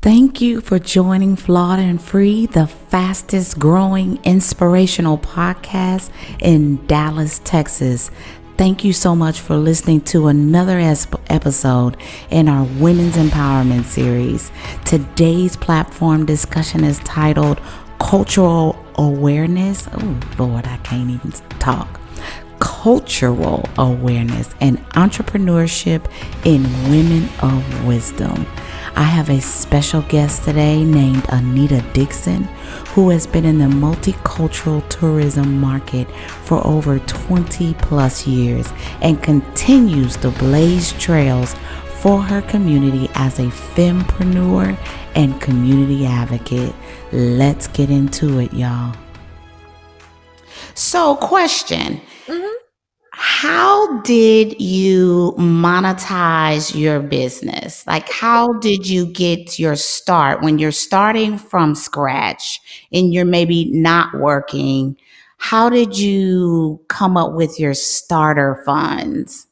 Thank you for joining Flawed and Free, the fastest growing inspirational podcast in Dallas, Texas. Thank you so much for listening to another episode in our Women's Empowerment series. Today's platform discussion is titled Cultural Awareness. Oh, Lord, I can't even talk. Cultural awareness and entrepreneurship in women of wisdom. I have a special guest today named Anita Dixon, who has been in the multicultural tourism market for over 20 plus years and continues to blaze trails for her community as a fempreneur and community advocate. Let's get into it, y'all. So, question. Mhm. How did you monetize your business? Like, how did you get your start when you're starting from scratch and you're maybe not working? How did you come up with your starter funds?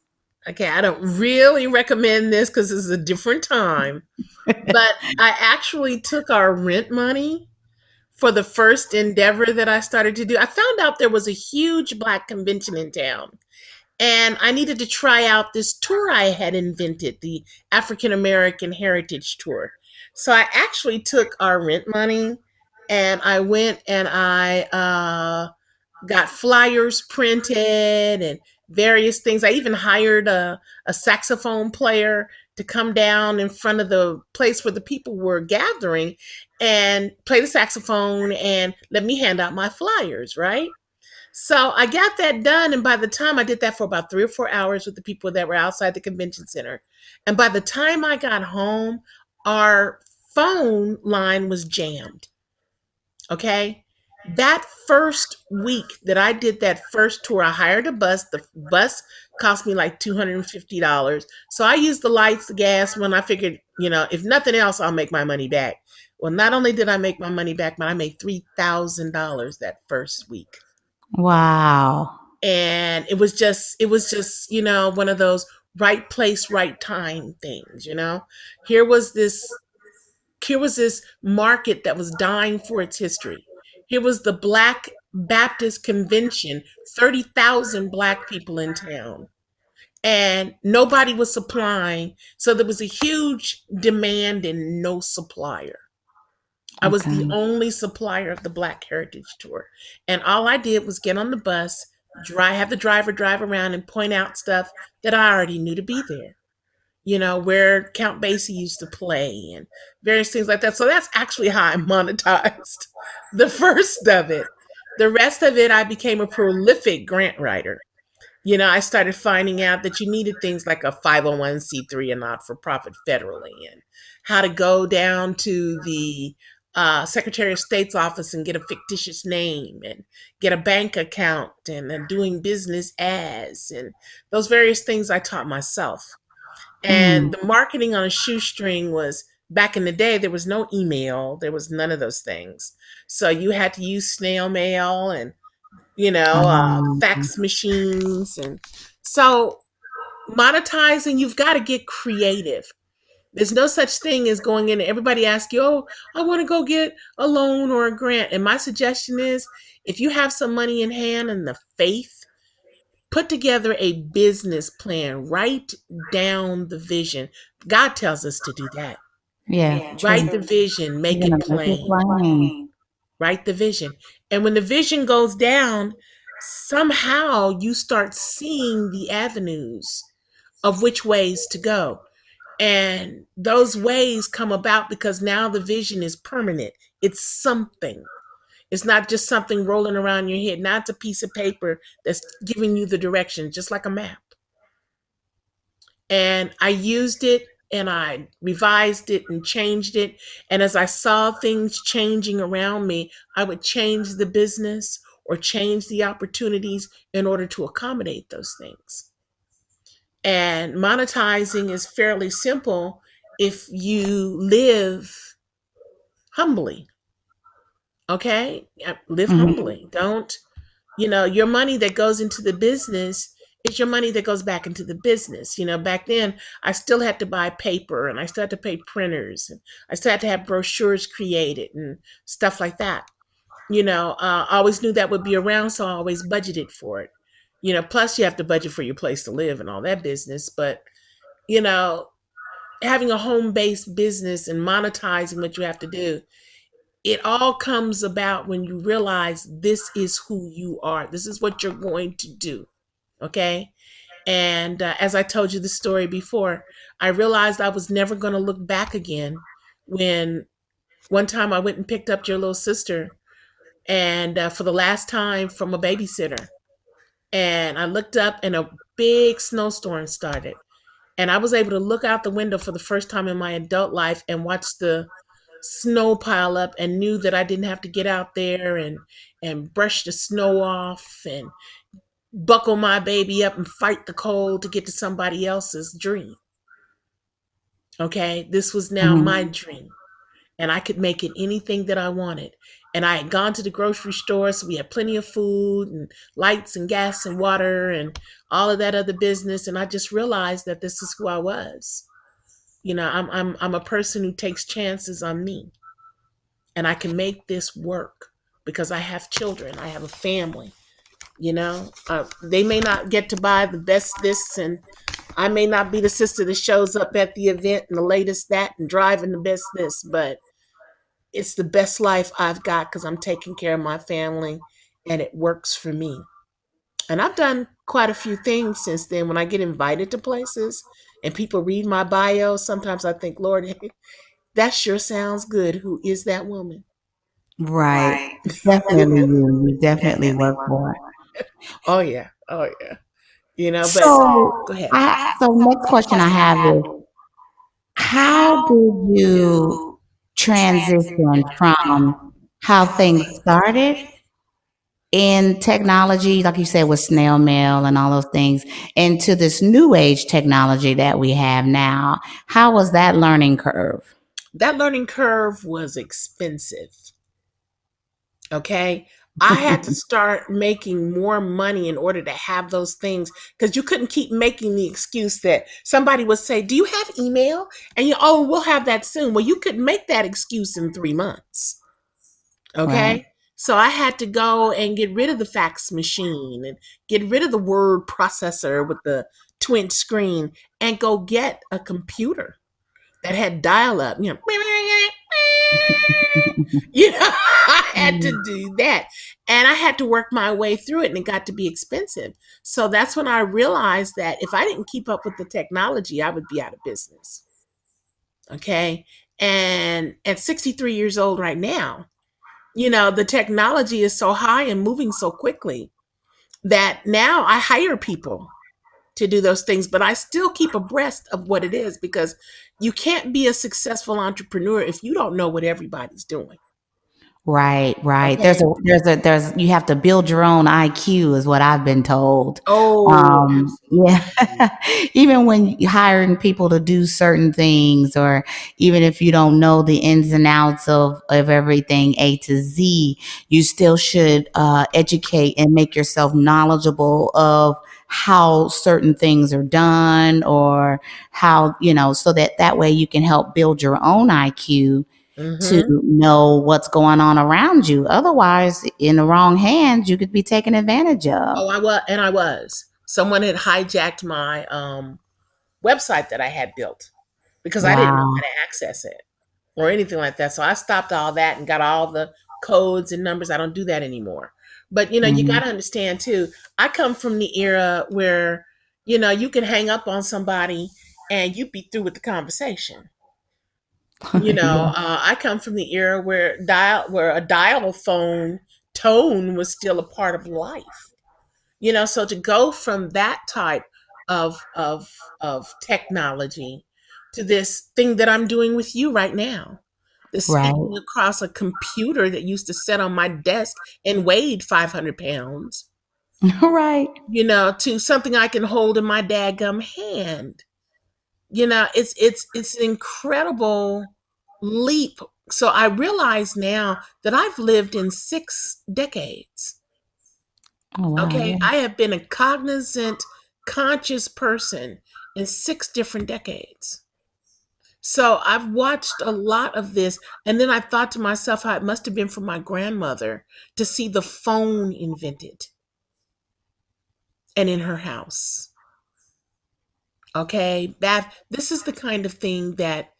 Okay, I don't really recommend this because this is a different time, but I actually took our rent money for the first endeavor that I started to do. I found out there was a huge Black convention in town, and I needed to try out this tour I had invented, the African American Heritage Tour. So I actually took our rent money and I went and I got flyers printed and various things. I even hired a saxophone player to come down in front of the place where the people were gathering and play the saxophone and let me hand out my flyers, right? So I got that done. And by the time I did that for about 3 or 4 hours with the people that were outside the convention center. And by the time I got home, our phone line was jammed. Okay. That first week that I did that first tour, I hired a bus. The bus cost me like $250. So I used the lights, the gas when I figured, if nothing else, I'll make my money back. Well, not only did I make my money back, but I made $3,000 that first week. Wow. And it was just one of those right place, right time things. Here was this here was this market that was dying for its history. Here was the Black Baptist Convention, 30,000 Black people in town, and nobody was supplying. So there was a huge demand and no supplier. I was the Okay. only supplier of the Black Heritage Tour. And all I did was get on the bus, have the driver drive around and point out stuff that I already knew to be there, where Count Basie used to play and various things like that. So that's actually how I monetized the first of it. The rest of it, I became a prolific grant writer. I started finding out that you needed things like a 501c3 and not for profit federally, and how to go down to the Secretary of State's office and get a fictitious name and get a bank account and doing business as, and those various things I taught myself. And Mm. the marketing on a shoestring was back in the day, there was no email, there was none of those things. So you had to use snail mail and, fax machines. And so monetizing, you've got to get creative. There's no such thing as going in and everybody asks you, oh, I want to go get a loan or a grant. And my suggestion is if you have some money in hand and the faith, put together a business plan, write down the vision. God tells us to do that. Yeah, Write true. the vision, You're make gonna it make it plain. plain. Write the vision. And when the vision goes down, somehow you start seeing the avenues of which ways to go. And those ways come about because now the vision is permanent. It's something. It's not just something rolling around your head. Now it's a piece of paper that's giving you the direction, just like a map. And I used it and I revised it and changed it. And as I saw things changing around me, I would change the business or change the opportunities in order to accommodate those things. And monetizing is fairly simple if you live humbly. Okay? Live Mhm. humbly. Don't, your money that goes into the business It's your money that goes back into the business. Back then I still had to buy paper, and I still had to pay printers, and I still had to have brochures created and stuff like that. I always knew that would be around, so I always budgeted for it. Plus you have to budget for your place to live and all that business. But, you know, having a home based business and monetizing what you have to do, it all comes about when you realize this is who you are. This is what you're going to do. Okay. And as I told you the story before, I realized I was never going to look back again when one time I went and picked up your little sister, and for the last time, from a babysitter. And I looked up and a big snowstorm started. And I was able to look out the window for the first time in my adult life and watch the snow pile up, and knew that I didn't have to get out there and brush the snow off and buckle my baby up and fight the cold to get to somebody else's dream. Okay, this was now my Mhm. dream, and I could make it anything that I wanted. And I had gone to the grocery store, so we had plenty of food and lights and gas and water and all of that other business. And I just realized that this is who I was. I'm a person who takes chances on me, and I can make this work because I have children, I have a family. They may not get to buy the best this, and I may not be the sister that shows up at the event and the latest that and driving the best this, but it's the best life I've got because I'm taking care of my family, and it works for me. And I've done quite a few things since then. When I get invited to places and people read my bio, sometimes I think, Lord, that sure sounds good. Who is that woman? Right. Right. It's definitely you. You definitely Definitely work work for it. for it. Oh yeah. Oh yeah. But So, go ahead. so next Next question I question I have have is, is, how how did did you you transition transition from from how how things things started started in technology, like you said, with snail mail and all those things, into this new age technology that we have now? How was that learning curve? that learning curve was expensive. Okay. I had to start making more money in order to have those things, because you couldn't keep making the excuse that somebody would say, do you have email? And oh, we'll have that soon. Well, you could make that excuse in 3 months. Right. Okay. So I had to go and get rid of the fax machine and get rid of the word processor with the twin screen, and go get a computer that had dial up. I had to do that. And I had to work my way through it, and it got to be expensive. So that's when I realized that if I didn't keep up with the technology, I would be out of business. Okay. And at 63 years old right now, the technology is so high and moving so quickly that now I hire people to do those things, but I still keep abreast of what it is, because you can't be a successful entrepreneur if you don't know what everybody's doing. Right, right. Okay. You have to build your own IQ, is what I've been told. Oh, Yeah. absolutely. Even when you hiring people to do certain things, or even if you don't know the ins and outs of everything A to Z, you still should educate and make yourself knowledgeable of how certain things are done, or how, so that way you can help build your own IQ to Mm-hmm. know what's going on around you. Otherwise, in the wrong hands, you could be taken advantage of. Oh, I was, and I was. Someone had hijacked my website that I had built, because I didn't know how Wow. to access it or anything like that. So I stopped all that and got all the codes and numbers. I don't do that anymore. But you got Mhm. to understand too. I come from the era where you can hang up on somebody and you be through with the conversation. Yeah. I come from the era where a dial phone tone was still a part of life. So to go from that type of technology to this thing that I'm doing with you right now, the Right. speaking across a computer that used to sit on my desk and weighed 500 pounds, Right. to something I can hold in my daggum hand. It's an incredible leap. So I realize now that I've lived in 6 decades. Oh wow. Okay, Yeah. I have been a cognizant conscious person in 6 different decades. So I've watched a lot of this. And then I thought to myself how it must have been for my grandmother to see the phone invented and in her house. Okay. This is the kind of thing that,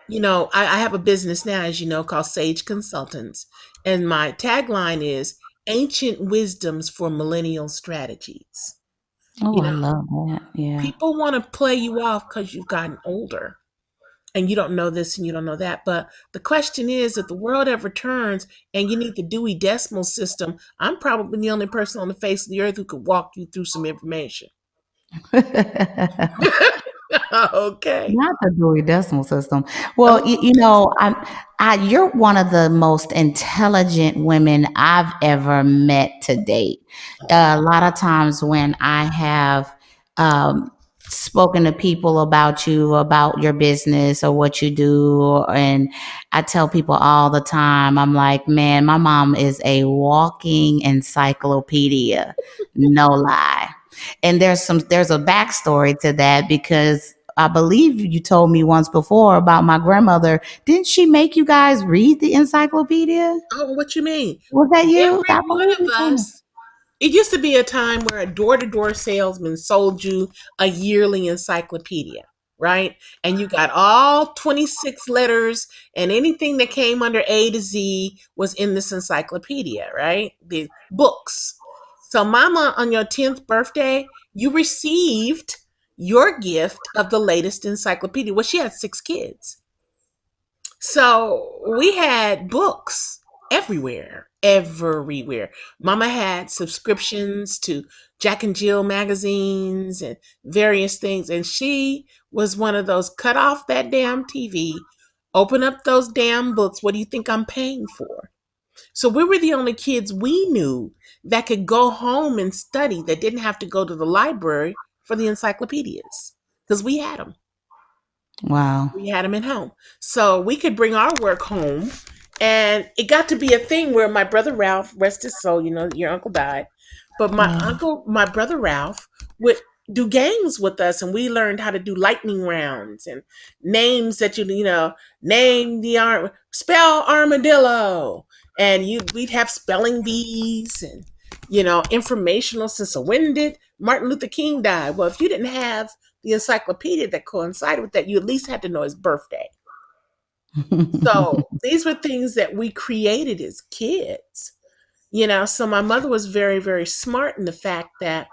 I have a business now, as you know, called Sage Consultants. And my tagline is ancient wisdoms for millennial strategies. Oh, You I know, love that. Yeah. people want to play you off because you've gotten older and you don't know this and you don't know that. But the question is, if the world ever turns and you need the Dewey Decimal System, I'm probably the only person on the face of the earth who could walk you through some information. Okay. Not the Dewey Decimal System. Well, Oh, you're one of the most intelligent women I've ever met to date. A lot of times when I have um, spoken to people about you, about your business or what you do, and I tell people all the time, I'm like, man, my mom is a walking encyclopedia. No lie. And there's a backstory to that because I believe you told me once before about my grandmother. Didn't she make you guys read the encyclopedia? oh, what you mean? Was that you? I Every one believe of you told me. us. It used to be a time where a door to door salesman sold you a yearly encyclopedia, right? And you got all 26 letters, and anything that came under A to Z was in this encyclopedia, right? The books. So, Mama, on your 10th birthday, you received your gift of the latest encyclopedia. Well, she had 6 kids. So we had books everywhere, everywhere. Mama had subscriptions to Jack and Jill magazines and various things. And she was one of those cut off that damn TV, open up those damn books. What do you think I'm paying for? So we were the only kids we knew that could go home and study, that didn't have to go to the library for the encyclopedias because we had them. Wow. We had them at home. So we could bring our work home. And it got to be a thing where my brother Ralph, rest his soul, your uncle died. But Yeah. my brother Ralph would do games with us, and we learned how to do lightning rounds and names that name spell armadillo. And we'd have spelling bees and informational. So when did Martin Luther King die? Well, if you didn't have the encyclopedia that coincided with that, you at least had to know his birthday. So these were things that we created as kids. So my mother was very, very smart in the fact that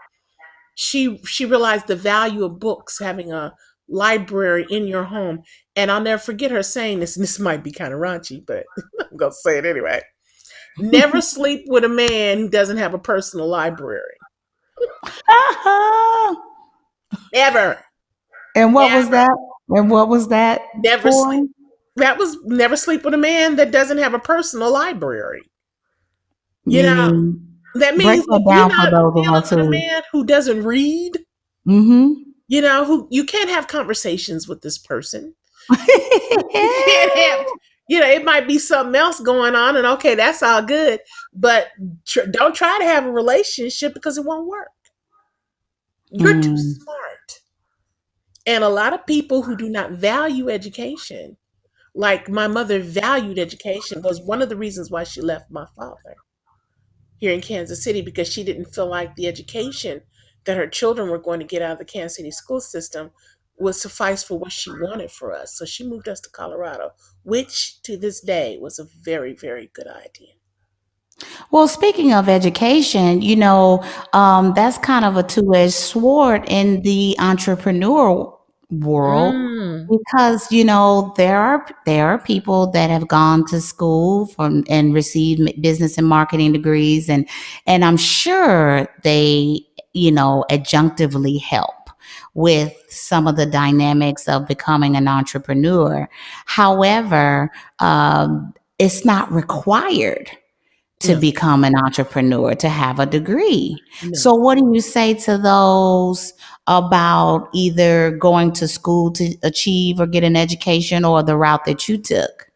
she realized the value of books, having a library in your home. And I'll never forget her saying this, and this might be kind of raunchy, but I'm gonna say it anyway. Never sleep with a man who doesn't have a personal library. Never. And what was Never. that? And what was that Never for? sleep. That was never sleep with a man that doesn't have a personal library. You know, Meaning, that break means that if you're down for not those of dealing us with a who. man who doesn't read, Mm-hmm. who you can't have conversations with this person. You can't have, it might be something else going on, and okay, that's all good, but don't try to have a relationship because it won't work. You're too Mm. smart. And a lot of people who do not value education, like my mother valued education, was one of the reasons why she left my father here in Kansas City, because she didn't feel like the education that her children were going to get out of the Kansas City school system would suffice for what she wanted for us. So she moved us to Colorado, which to this day was a very, very good idea. Well, speaking of education, that's kind of a two-edged sword in the entrepreneur world Mm, because there are people that have gone to school from and received business and marketing degrees, and I'm sure they adjunctively help with some of the dynamics of becoming an entrepreneur. However, it's not required to no, become an entrepreneur, to have a degree. no. So, what do you say to those about either going to school to achieve or get an education or the route that you took?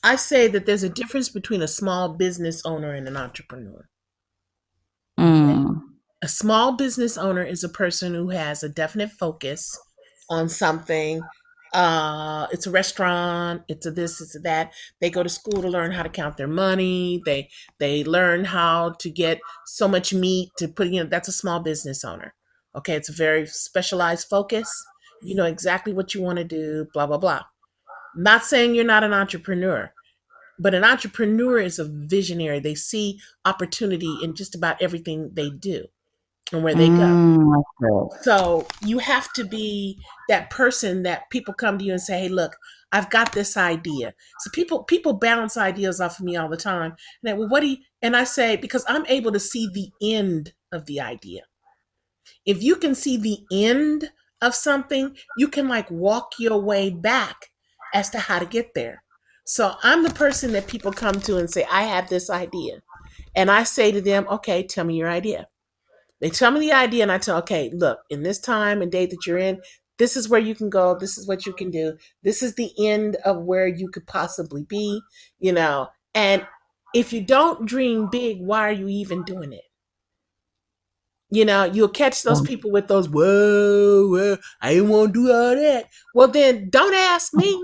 I say that there's a difference between a small business owner and an entrepreneur. Okay. Mm, A small business owner is a person who has a definite focus on something. It's a restaurant. It's a this. It's a that. They go to school to learn how to count their money. They learn how to get so much meat to put. That's a small business owner. Okay, it's a very specialized focus. You know exactly what you want to do. Blah blah blah. Not saying you're not an entrepreneur, but an entrepreneur is a visionary. They see opportunity in just about everything they do and where they go. That's good. So you have to be that person that people come to you and say, "Hey, look, I've got this idea." So people bounce ideas off of me all the time. And well, what do you? And I say because I'm able to see the end of the idea. If you can see the end of something, you can like walk your way back as to how to get there. So I'm the person that people come to and say, "I have this idea," and I say to them, "Okay, tell me your idea." They tell me the idea, and I tell, okay, look, in this time and date that you're in, this is where you can go. This is what you can do. This is the end of where you could possibly be, you know. And if you don't dream big, why are you even doing it? You'll catch those people with those, whoa, whoa, I didn't want to do all that. Well, then don't ask me.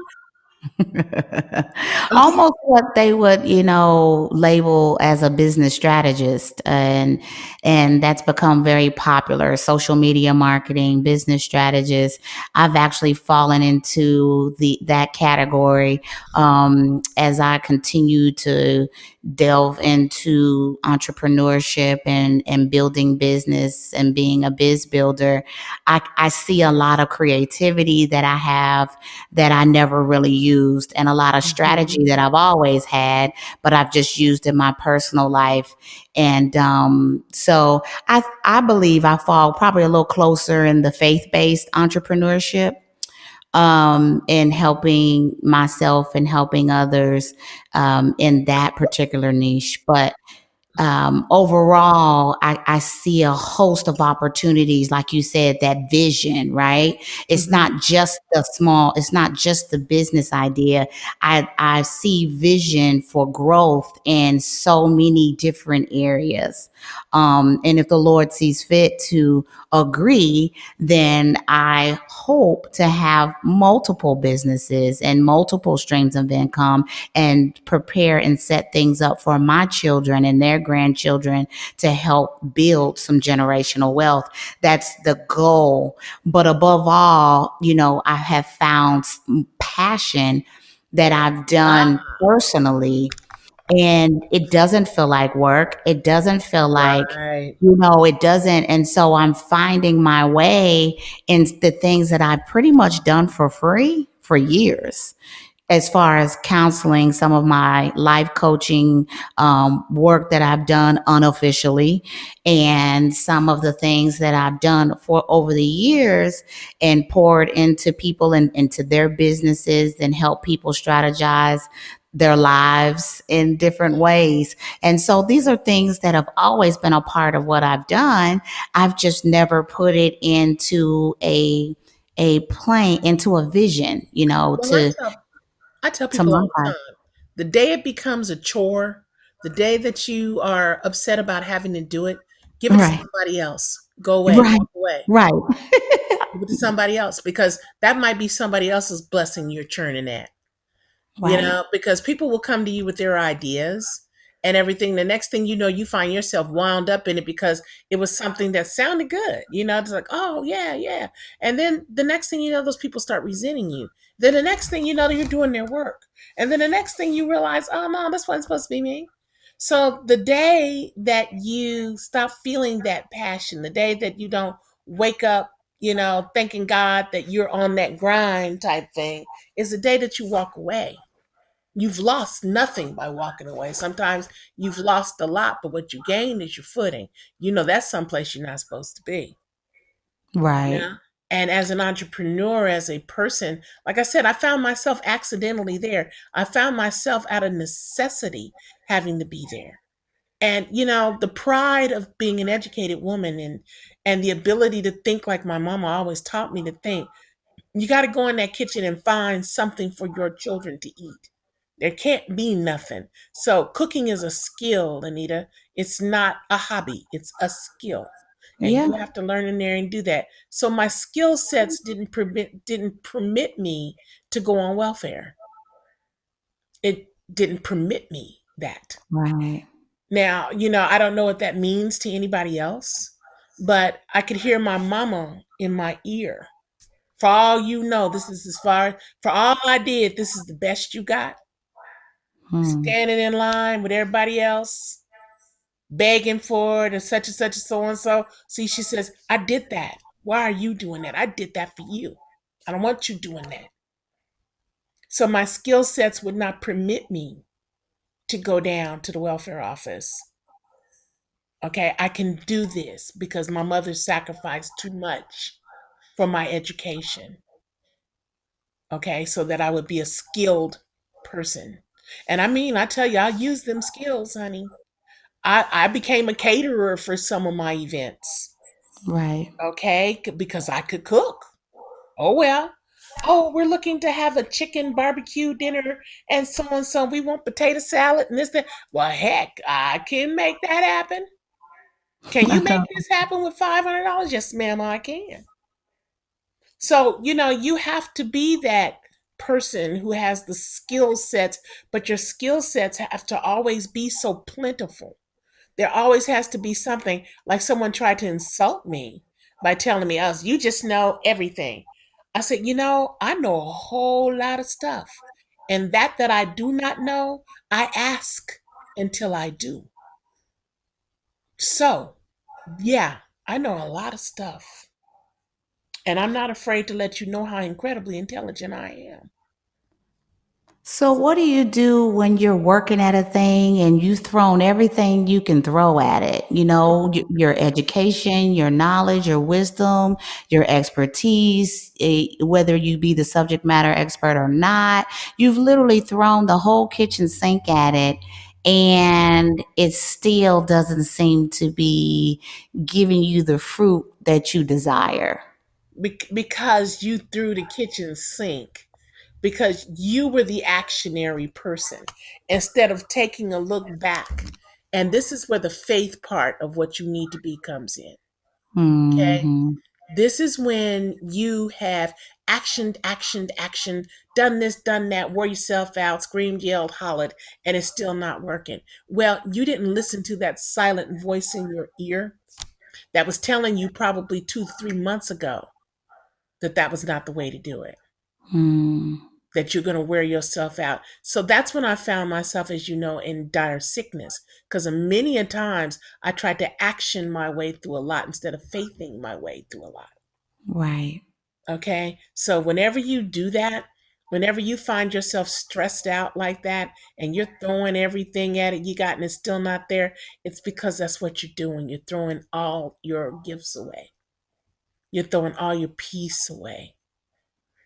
Okay. Almost what they would, label as a business strategist, and that's become very popular. Social media marketing, business strategist. I've actually fallen into the that category as I continue to delve into entrepreneurship and building business and being a biz builder. I see a lot of creativity that I have that I never really used, and a lot of strategy Mhm. that I've always had, but I've just used in my personal life. And so I believe I fall probably a little closer in the faith based entrepreneurship, in helping myself and helping others, in that particular niche. But overall, I see a host of opportunities, like you said, that vision, right? Mhm. It's not just the business idea. I see vision for growth in so many different areas. And if the Lord sees fit to agree, then I hope to have multiple businesses and multiple streams of income and prepare and set things up for my children and their grandchildren to help build some generational wealth. That's the goal. But above all, I have found passion that I've done Ah, personally, and it doesn't feel like work. It doesn't feel like, right. it doesn't. And so I'm finding my way in the things that I've pretty much done for free for years, as far as counseling, some of my life coaching work that I've done unofficially, and some of the things that I've done for over the years and poured into people and into their businesses and help people strategize their lives in different ways. And so these are things that have always been a part of what I've done. I've just never put it into a plan, into a vision, Well, to I tell to people all the monetize. time, the day it becomes a chore, the day that you are upset about having to do it, give it to Right, somebody else. Go away, right, walk away. right, Give it to somebody else because that might be somebody else's blessing you're churning at. right, Because people will come to you with their ideas and everything. The next thing you know, you find yourself wound up in it because it was something that sounded good. It's like, oh, yeah, yeah. And then the next thing you know, those people start resenting you. Then the next thing you know, you're doing their work. And then the next thing you realize, oh, no, this wasn't supposed to be me. So the day that you stop feeling that passion, the day that you don't wake up, thanking God that you're on that grind type thing, is the day that you walk away. You've lost nothing by walking away. Sometimes you've lost a lot, but what you gain is your footing. That's someplace you're not supposed to be. right, Yeah. And as an entrepreneur, as a person, like I said, I found myself accidentally there. I found myself out of necessity having to be there. And the pride of being an educated woman and the ability to think like my mama always taught me to think. You got to go in that kitchen and find something for your children to eat. There can't be nothing. So cooking is a skill, Anita. It's not a hobby. It's a skill. and Yeah. you have to learn in there and do that. So my skill sets didn't permit me to go on welfare. It didn't permit me that. Right. Now, I don't know what that means to anybody else, but I could hear my mama in my ear. For all you know, this is as far, for all I did, this is the best you got. Hmm. Standing in line with everybody else, begging for it, and such and so and so. See, she says, I did that. Why are you doing that? I did that for you. I don't want you doing that. So my skill sets would not permit me to go down to the welfare office. Okay, I can do this because my mother sacrificed too much for my education. Okay, so that I would be a skilled person. And I mean, I tell you, I use them skills, honey. I became a caterer for some of my events. Right. Okay, because I could cook. Oh, well. Oh, we're looking to have a chicken barbecue dinner and so and so. We want potato salad and this, that. Well, heck, I can make that happen. Can you make this happen with $500? Yes, ma'am, I can. So, you have to be that person who has the skill sets, but your skill sets have to always be so plentiful. There always has to be something, like someone tried to insult me by telling me, "Oh, you just know everything." I said, I know a whole lot of stuff. And that I do not know, I ask until I do. So, yeah, I know a lot of stuff. And I'm not afraid to let you know how incredibly intelligent I am. So, what do you do when you're working at a thing and you've thrown everything you can throw at it? Your education, your knowledge, your wisdom, your expertise, whether you be the subject matter expert or not, you've literally thrown the whole kitchen sink at it, and it still doesn't seem to be giving you the fruit that you desire. Because you threw the kitchen sink, because you were the actionary person instead of taking a look back. And this is where the faith part of what you need to be comes in. Okay. Hmm. This is when you have actioned, done this, done that, wore yourself out, screamed, yelled, hollered, and it's still not working. Well, you didn't listen to that silent voice in your ear that was telling you probably 2 3 months ago that was not the way to do it, Hmm. that you're going to wear yourself out. So that's when I found myself, as you know, in dire sickness, because many a times I tried to action my way through a lot instead of faithing my way through a lot. Right. Okay. So whenever you do that, whenever you find yourself stressed out like that and you're throwing everything at it you got and it's still not there, it's because that's what you're doing. You're throwing all your gifts away. You're throwing all your peace away.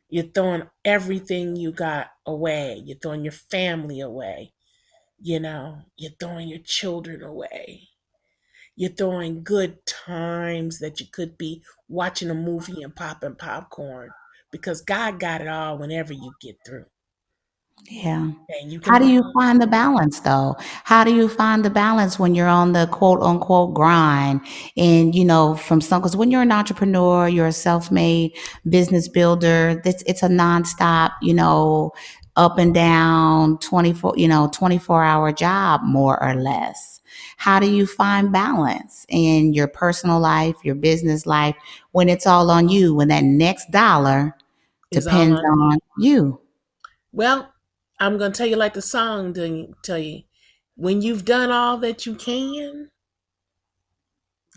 You're throwing everything you got away. You're throwing your family away. You're throwing your children away. You're throwing good times that you could be watching a movie and popping popcorn, because God got it all whenever you get through. Yeah. And you can How do hold you on find the to it. balance though? How do you find the balance when you're on the quote unquote grind? And, from some, because when you're an entrepreneur, you're a self made business builder, it's a nonstop, up and down 24-hour job, more or less. How do you find balance in your personal life, your business life, when it's all on you, when that next dollar It's all depends on you. on you? Well, I'm going to tell you like the song tell you, when you've done all that you can,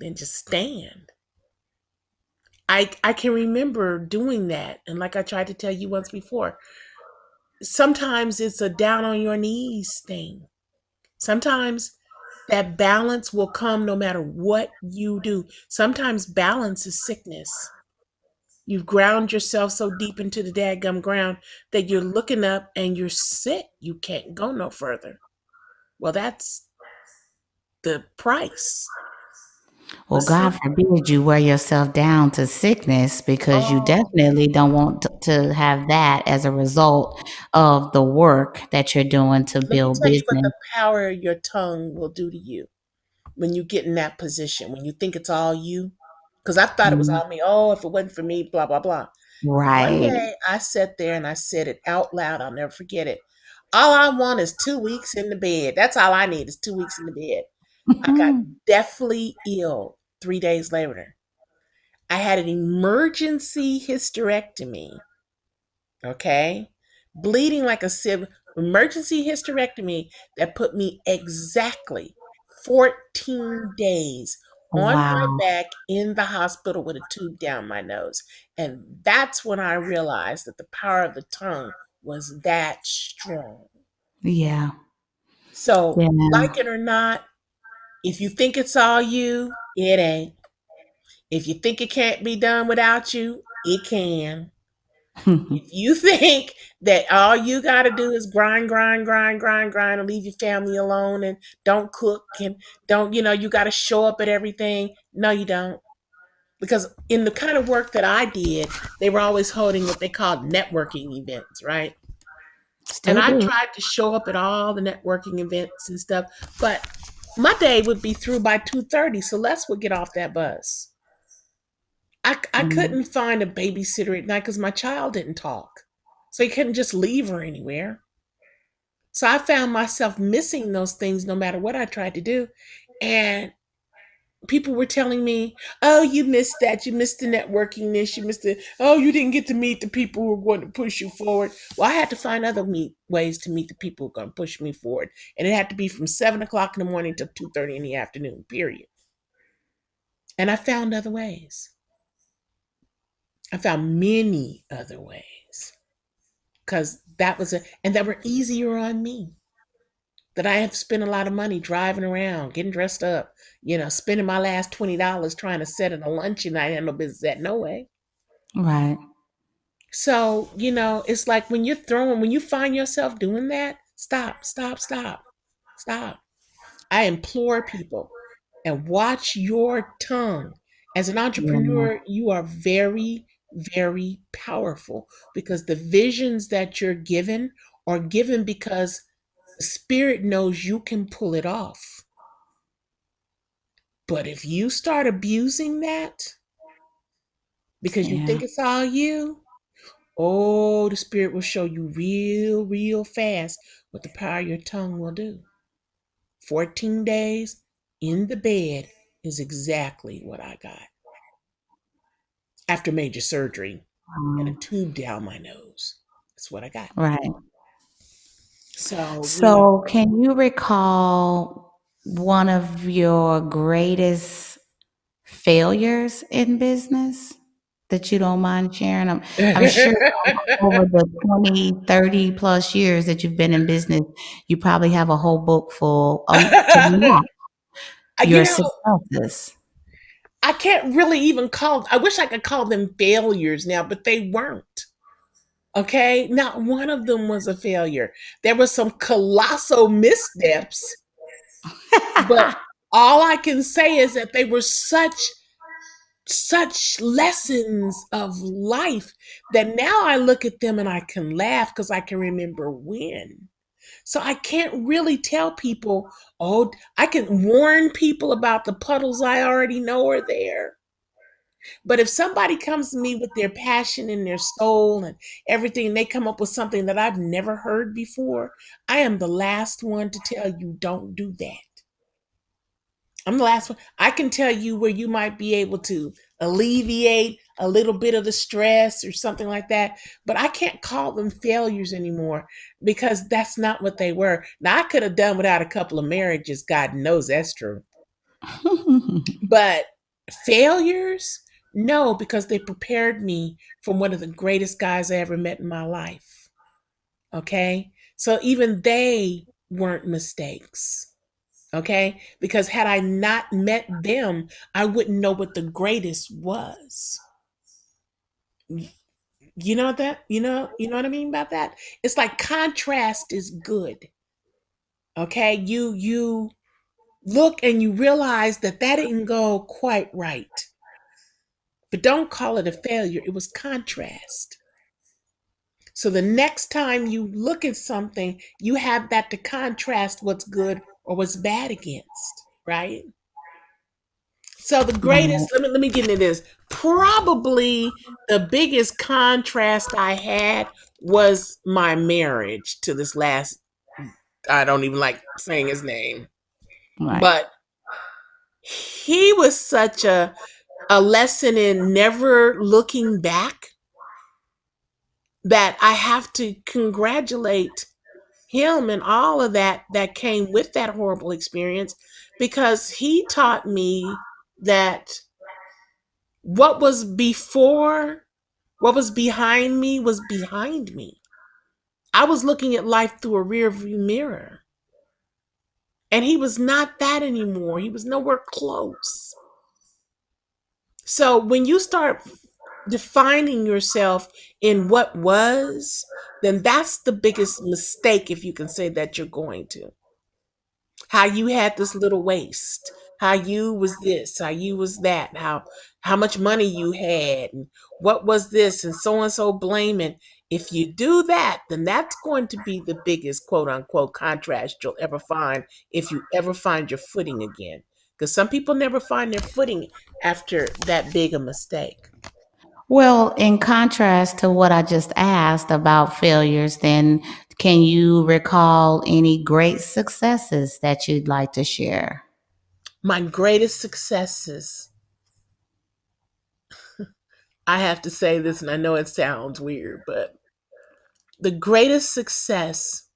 then just stand. I can remember doing that. And like I tried to tell you once before, sometimes it's a down on your knees thing. Sometimes that balance will come no matter what you do. Sometimes balance is sickness. You've ground yourself so deep into the dadgum ground that you're looking up and you're sick. You can't go no further. Well, that's the price Well, of God sin. forbid you wear yourself down to sickness, because you Oh, definitely don't want to have that as a result of the work that you're doing to let me build tell you what business. the power of your tongue will do to you when you get in that position, when you think it's all you. because I thought it was Mm. on me. Oh, if it wasn't for me, blah, blah, blah. One Right. day I sat there and I said it out loud. I'll never forget it. All I want is 2 weeks in the bed. That's all I need is 2 weeks in the bed. I got Mhm. deathly ill 3 days later. I had an emergency hysterectomy. Okay. Bleeding like a sieve, emergency hysterectomy that put me exactly 14 days on my Wow. back in the hospital with a tube down my nose. And that's when I realized that the power of the tongue was that strong. Yeah. So, Yeah. like it or not, if you think it's all you, it ain't. If you think it can't be done without you, it can. If you think that all you got to do is grind, grind, grind, grind, grind, and leave your family alone and don't cook and don't, you got to show up at everything. No, you don't. Because in the kind of work that I did, they were always holding what they called networking events, right? And Still I do. tried to show up at all the networking events and stuff, but my day would be through by 2:30, so Les would get off that bus. I Mm. couldn't find a babysitter at night because my child didn't talk. So he couldn't just leave her anywhere. So I found myself missing those things no matter what I tried to do. And people were telling me, oh, you missed that. You missed the networking this. You missed the, oh, you didn't get to meet the people who were going to push you forward. Well, I had to find other ways to meet the people who were going to push me forward. And it had to be from 7 o'clock in the morning to 2:30 in the afternoon, period. And I found other ways. I found many other ways because that was and that were easier on me. That I have spent a lot of money driving around, getting dressed up, spending my last $20 trying to set in a luncheon I had no business at no way. Right. So, it's like when you find yourself doing that, stop, stop, stop, stop. I implore people and watch your tongue. As an Yeah. entrepreneur, you are very, very powerful because the visions that you're given are given because the spirit knows you can pull it off. But if you start abusing that because you Yeah. think it's all you, oh, the spirit will show you real, real fast what the power of your tongue will do. 14 days in the bed is exactly what I got after major surgery and a tube down my nose. That's what I got. Right. So, So, can you recall one of your greatest failures in business that you don't mind sharing? I'm sure over the 20, 30 plus years that you've been in business, you probably have a whole book full to map you your know, successes. I can't really even I wish I could call them failures now, but they weren't. Okay, not one of them was a failure. There were some colossal missteps, but all I can say is that they were such lessons of life that now I look at them and I can laugh because I can remember when. So I can't really tell people, oh, I can warn people about the puddles I already know are there. But if somebody comes to me with their passion and their soul and everything, and they come up with something that I've never heard before, I am the last one to tell you don't do that. I'm the last one. I can tell you where you might be able to alleviate a little bit of the stress or something like that, but I can't call them failures anymore because that's not what they were. Now, I could have done without a couple of marriages. God knows that's true. But failures? No, because they prepared me from one of the greatest guys I ever met in my life. Okay? So even they weren't mistakes. Okay? Because had I not met them, I wouldn't know what the greatest was. You know that? You know what I mean about that? It's like contrast is good. Okay? You look and you realize that that didn't go quite right. But don't call it a failure. It was contrast. So the next time you look at something, you have that to contrast what's good or what's bad against, right? So the Right. greatest, let me get into this. Probably the biggest contrast I had was my marriage to this last, I don't even like saying his name, Right. but he was such a lesson in never looking back that I have to congratulate him and all of that came with that horrible experience, because he taught me that what was before, what was behind me was behind me. I was looking at life through a rear view mirror, and he was not that anymore. He was nowhere close. So when you start defining yourself in what was, then that's the biggest mistake, if you can say that, you're going to. How you had this little waist, how you was this, how you was that, how much money you had, and what was this, and so blaming. If you do that, then that's going to be the biggest quote unquote contrast you'll ever find, if you ever find your footing again. Because some people never find their footing after that big a mistake. Well, in contrast to what I just asked about failures, then can you recall any great successes that you'd like to share? My greatest successes, I have to say this, and I know it sounds weird, but the greatest success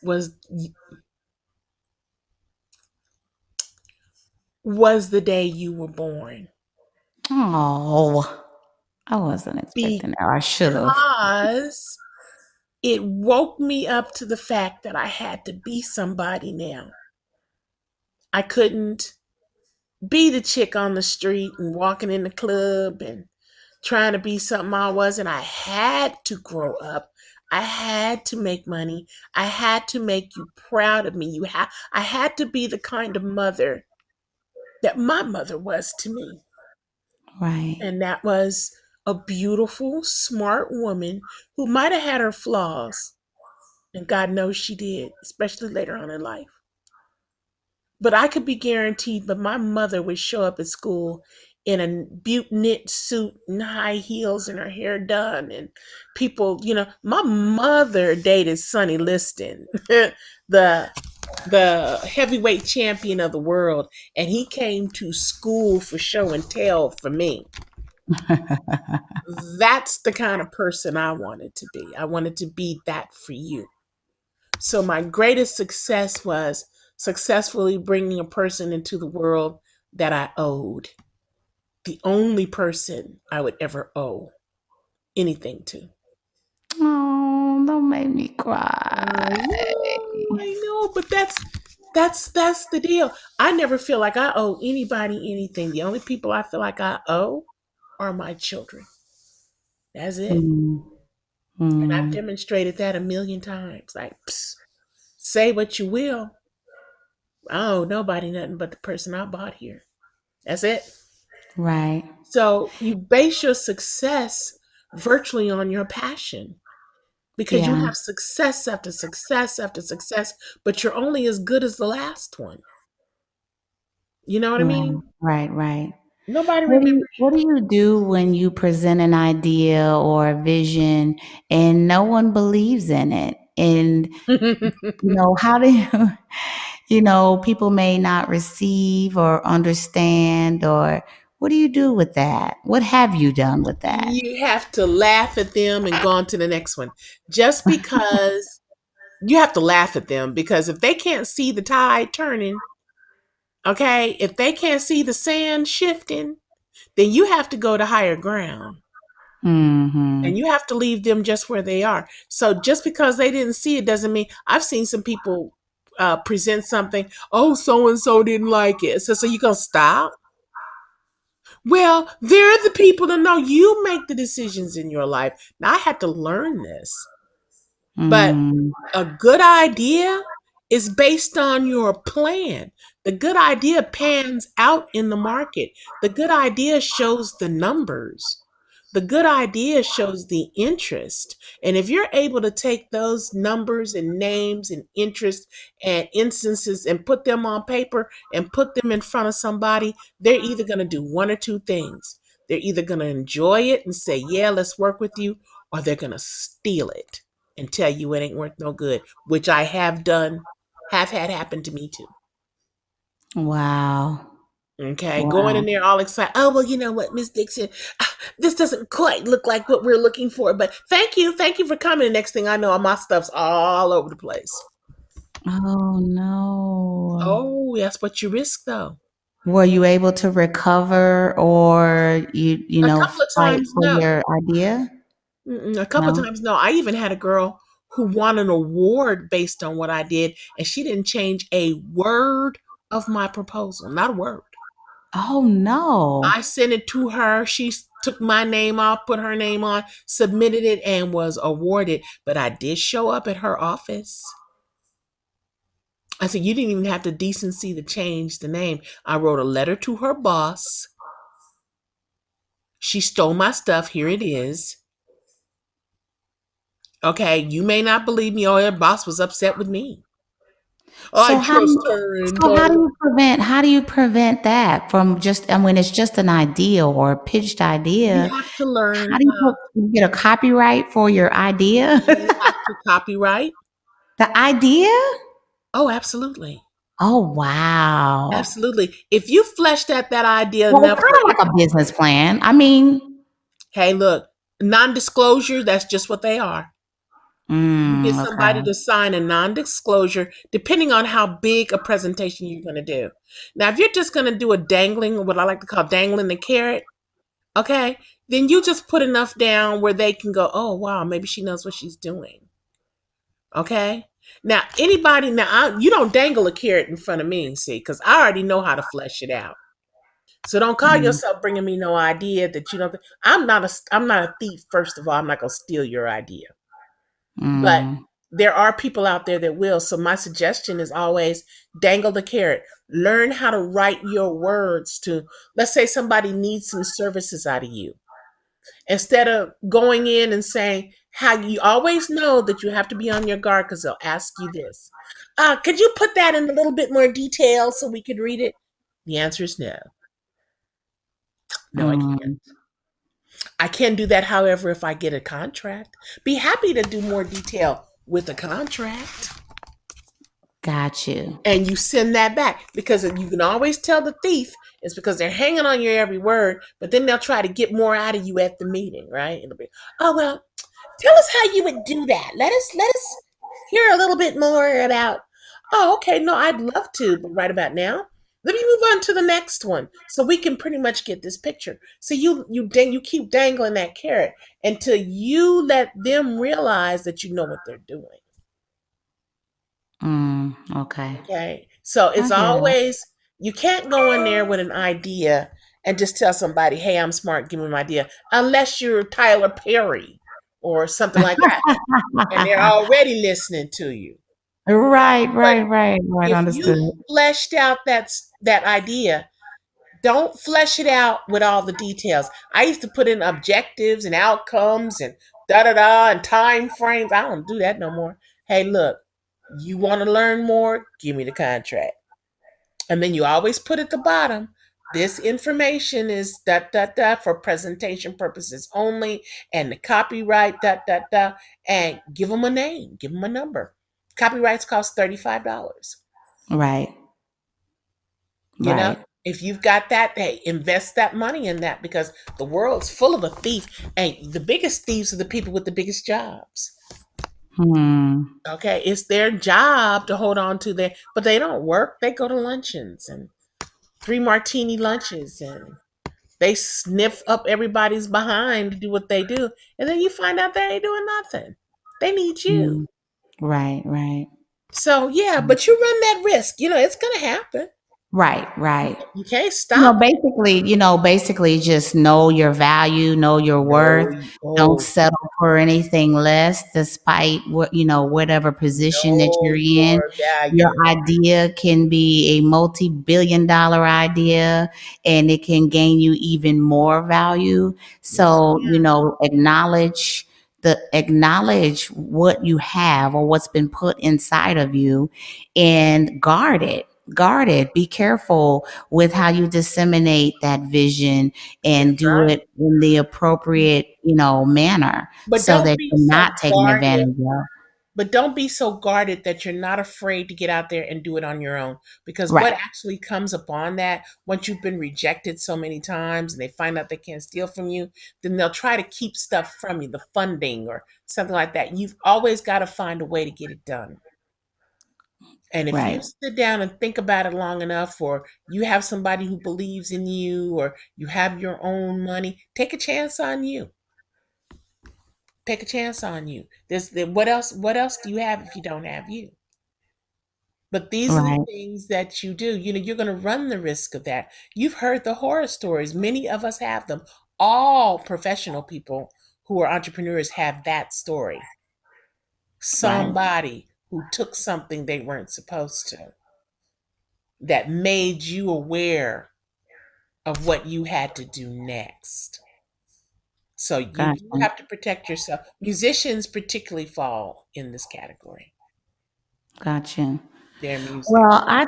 was was the day you were born, Oh, I wasn't expecting that. I should have. because it woke me up to the fact that I had to be somebody now. I couldn't be the chick on the street and walking in the club and trying to be something I wasn't. I had to grow up. I had to make money. I had to make you proud of me. I had to be the kind of mother that my mother was to me. Right. And that was a beautiful, smart woman who might have had her flaws. And God knows she did, especially later on in life. But I could be guaranteed, but my mother would show up at school in a butte knit suit and high heels and her hair done. And people, my mother dated Sonny Liston, the the heavyweight champion of the world, and he came to school for show and tell for me. That's the kind of person I wanted to be. I wanted to be that for you. So my greatest success was successfully bringing a person into the world that I owed. The only person I would ever owe anything to. Oh, don't make me cry. I know, but that's the deal. I never feel like I owe anybody anything. The only people I feel like I owe are my children. That's it. Mm, And I've mm, demonstrated that a million times. Like, say what you will. I owe nobody nothing but the person I bought here. That's it. right. So you base your success virtually on your passion, because you Yeah. have success after success after success, but you're only as good as the last one. You know what I Right. mean? Right. Right. Nobody What do you remembers what do you do when you present an idea or a vision and no one believes in it? And you. how do you people may not receive or understand, or what do you do with that? What have you done with that? You have to laugh at them and go on to the next one. Just because you have to laugh at them, because if they can't see the tide turning, okay, if they can't see the sand shifting, then you have to go to higher ground. And Mhm. you have to leave them just where they are. So just because they didn't see it doesn't mean. I've seen some people present something. Oh, so and so didn't like it. So you gonna stop? Well, they're the people to know. You make the decisions in your life. Now I had to learn this, but Mm, a good idea is based on your plan. The good idea pans out in the market. The good idea shows the numbers. The good idea shows the interest. And if you're able to take those numbers and names and interests and instances and put them on paper and put them in front of somebody, they're either going to do one or two things. They're either going to enjoy it and say, yeah, let's work with you, or they're going to steal it and tell you it ain't worth no good, which I have done, have had happen to me too. Wow. Okay, going in Wow. there all excited. Oh, well, you know what, Miss Dixon, this doesn't quite look like what we're looking for, but thank you for coming. Next thing I know, my stuff's all over the place. Oh no. Oh, that's what you risk, though. Were you able to recover or A couple of fight times, for no. your idea? A couple of No. times, no. I even had a girl who won an award based on what I did, and she didn't change a word of my proposal, not a word. Oh no. I sent it to her. She took my name off, put her name on, submitted it, and was awarded. But I did show up at her office. I said, you didn't even have the decency to change the name. I wrote a letter to her boss. She stole my stuff. Here it is. Okay, you may not believe me. Oh, her boss was upset with me. I So how do trust you her and so how do you prevent that from just, I mean, it's just an idea or a pitched you idea. have to learn. How do you get a copyright for your idea? You have to copyright. The idea? Oh, absolutely. Oh wow. Absolutely. If you fleshed out that idea Well, it's enough kind for of like a business plan. I mean, hey, look, non-disclosure, that's just what they are. You get okay. somebody to sign a non-disclosure depending on how big a presentation you're going to do. Now, if you're just going to do a dangling, what I like to call dangling the carrot, okay, then you just put enough down where they can go, oh, wow, maybe she knows what she's doing. Okay. Now, you don't dangle a carrot in front of me, see, because I already know how to flesh it out. So don't call Mm, yourself bringing me no idea that you don't. I'm not a thief. First of all, I'm not gonna steal your idea. But mm, there are people out there that will. So my suggestion is always dangle the carrot. Learn how to write your words to. Let's say somebody needs some services out of you. Instead of going in and saying how you always know that you have to be on your guard because they'll ask you this. Could you put that in a little bit more detail so we could read it? The answer is no. No, I can't. mm. I can do that, however, if I get a contract. Be happy to do more detail with a contract. Got you. And you send that back because you can always tell the thief it's because they're hanging on your every word, but then they'll try to get more out of you at the meeting, right? It'll be, oh well, tell us how you would do that. Let us hear a little bit more about. Oh, okay, no, I'd love to, but right about now, let me move on to the next one so we can pretty much get this picture. So you keep dangling that carrot until you let them realize that you know what they're doing. Okay. Okay. So I it's hear that. always, you can't go in there with an idea and just tell somebody, hey, I'm smart, give me an idea, unless you're Tyler Perry or something like that. And they're already listening to you. Right, But right, right, right. if you Understood. fleshed out that idea, don't flesh it out with all the details. I used to put in objectives and outcomes and da da da and time frames. I don't do that no more. Hey, look, you want to learn more? Give me the contract. And then you always put at the bottom, this information is dot dot dot for presentation purposes only, and the copyright dot dot dot, and give them a name, give them a number. Copyrights cost $35. Right, You know, right. if you've got that, hey, invest that money in that because the world's full of a thief, and the biggest thieves are the people with the biggest jobs. Hmm. Okay, it's their job to hold on to their, but they don't work. They go to luncheons and three martini lunches and they sniff up everybody's behind to do what they do. And then you find out they ain't doing nothing. They need you. Mm. Right, right. So, yeah, but you run that risk. You know, it's going to happen. Right, right. You can't stop. Basically just know your value, know your worth. No, Don't oh, settle for anything less despite whatever position that you're know in. your Your value. idea can be a multi-billion dollar idea and it can gain you even more value. Yes, So, ma'am. acknowledge what you have or what's been put inside of you and guard it. Guard it. Be careful with how you disseminate that vision and That's do right. it in the appropriate, manner But so don't that be you're so not taken guarded. advantage of. But don't be so guarded that you're not afraid to get out there and do it on your own. Because what Right, actually comes upon that, once you've been rejected so many times and they find out they can't steal from you, then they'll try to keep stuff from you, the funding or something like that. You've always got to find a way to get it done. And if you right, sit down and think about it long enough, or you have somebody who believes in you, or you have your own money, take a chance on you. Take a chance on you. What else? What else do you have if you don't have you? But these are the right, things that you do. You're going to run the risk of that. You've heard the horror stories. Many of us have them. All professional people who are entrepreneurs have that story. right. Somebody who took something they weren't supposed to, that made you aware of what you had to do next. So you do Gotcha. have to protect yourself. Musicians particularly fall in this category. Gotcha. Their music. Well, I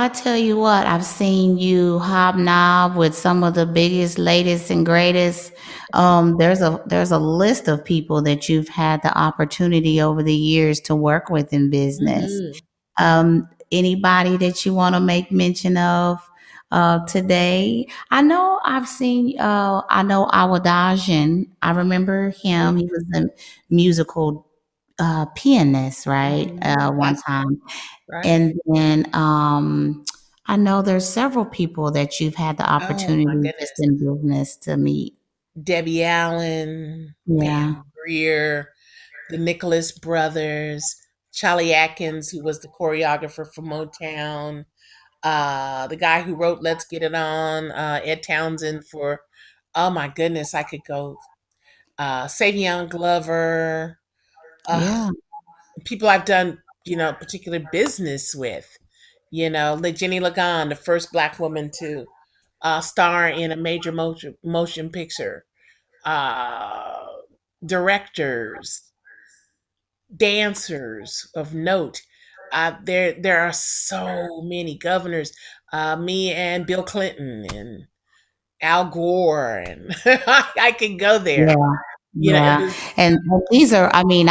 tell you what, I've seen you hobnob with some of the biggest, latest, and greatest. There's a list of people that you've had the opportunity over the years to work with in business. Hmm. Anybody that you want to make mention of today? I know I've seen. I know Awadajian. I remember him. He was a musical pianist, right? One That's time. right. And then I know there's several people that you've had the Oh my opportunity just goodness. in business to meet. Debbie Allen, Yeah, Pam Grier, the Nicholas brothers, Charlie Atkins, who was the choreographer for Motown, the guy who wrote Let's Get It On, Ed Townsend for, oh my goodness, I could go, Savion Glover, uh, yeah, people I've done, particular business with, like Jenny Lagan, the first Black woman to star in a major motion picture, uh, directors, dancers of note. There are so many governors. Me and Bill Clinton and Al Gore, and I can go there. yeah. It Yeah, was. and these are, I mean,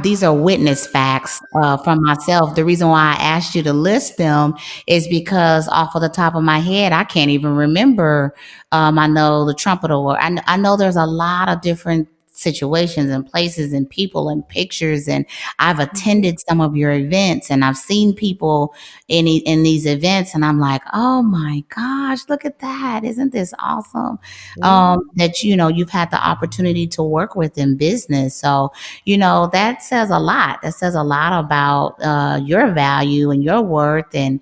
these are witness facts from myself. The reason why I asked you to list them is because off of the top of my head, I can't even remember. I know the trumpet award. I know there's a lot of different situations and places and people and pictures, and I've Mhm. attended some of your events, and I've seen people in these events, and I'm like, oh my gosh, look at that! Isn't this awesome? Mhm. That you've had the opportunity to work with in business. So that says a lot. That says a lot about your value and your worth and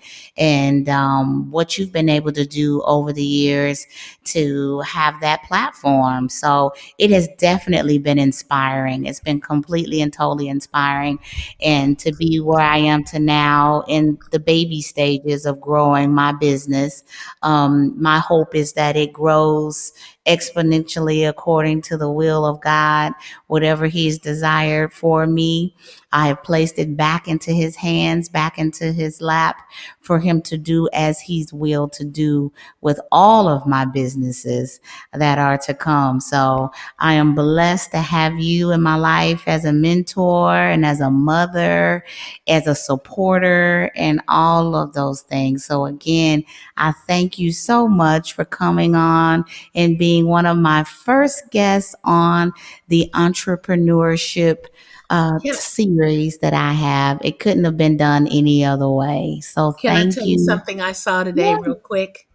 what you've been able to do over the years to have that platform. So it has definitely been inspiring. It's been completely and totally inspiring, and to be where I am to now in the baby stages of growing my business. My hope is that it grows exponentially according to the will of God. Whatever He's desired for me, I have placed it back into His hands, back into His lap for Him to do as He's willed to do with all of my businesses that are to come. So I am blessed to have you in my life as a mentor and as a mother, as a supporter, and all of those things. So again, I thank you so much for coming on and being one of my first guests on the entrepreneurship Can series that I have. It couldn't have been done any other way. So Can I thank tell you you. something I saw today, Yeah, real quick?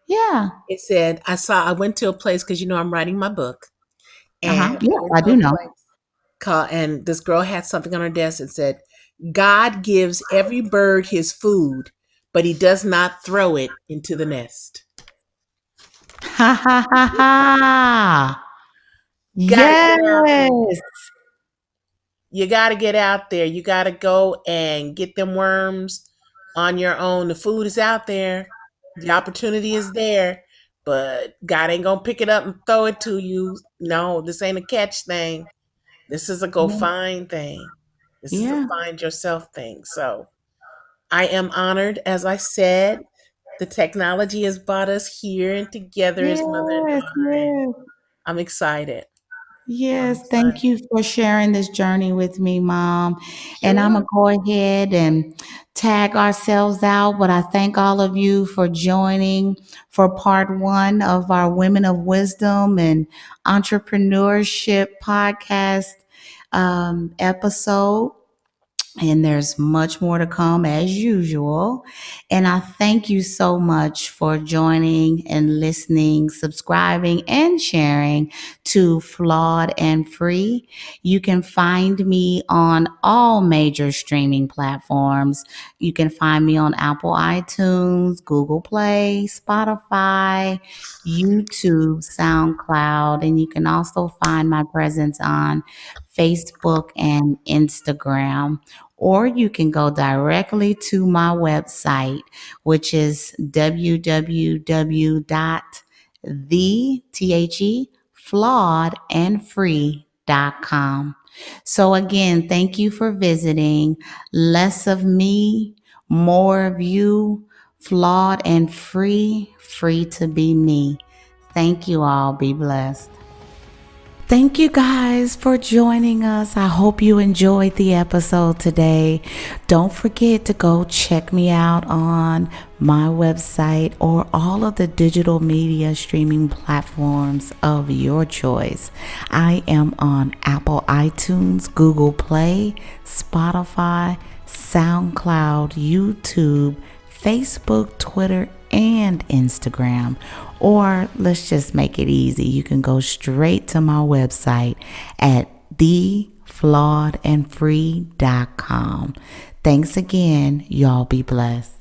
yeah. It said I went to a place because I'm writing my book, and Uh-huh. Yeah, I went I to a do know. place called, and this girl had something on her desk and said, "God gives every bird his food, but he does not throw it into the nest. Ha ha ha ha. Got to get out there. Yes. You got to get out there. You got to go and get them worms on your own. The food is out there. The opportunity is there, but God ain't going to pick it up and throw it to you. No, this ain't a catch thing. This is a go Yeah. find thing. This is a Yeah. find yourself thing. So I am honored, as I said. The technology has brought us here and together as mother and Yes. daughter. Yes. I'm excited. I'm Yes, thank excited. you for sharing this journey with me, Mom. And I'm Sure. going to go ahead and tag ourselves out. But I thank all of you for joining for part one of our Women of Wisdom and Entrepreneurship podcast episode. And there's much more to come as usual. And I thank you so much for joining and listening, subscribing, and sharing to Flawed and Free. You can find me on all major streaming platforms. You can find me on Apple iTunes, Google Play, Spotify, YouTube, SoundCloud, and you can also find my presence on Facebook and Instagram, or you can go directly to my website, which is www.flawedandfree.com. So again, thank you for visiting. Less of me, more of you, flawed and free, free to be me. Thank you all. Be blessed. Thank you guys for joining us. I hope you enjoyed the episode today. Don't forget to go check me out on my website or all of the digital media streaming platforms of your choice. I am on Apple iTunes, Google Play, Spotify, SoundCloud, YouTube, Facebook, Twitter, and Instagram. Or let's just make it easy. You can go straight to my website at theflawedandfree.com. Thanks again. Y'all be blessed.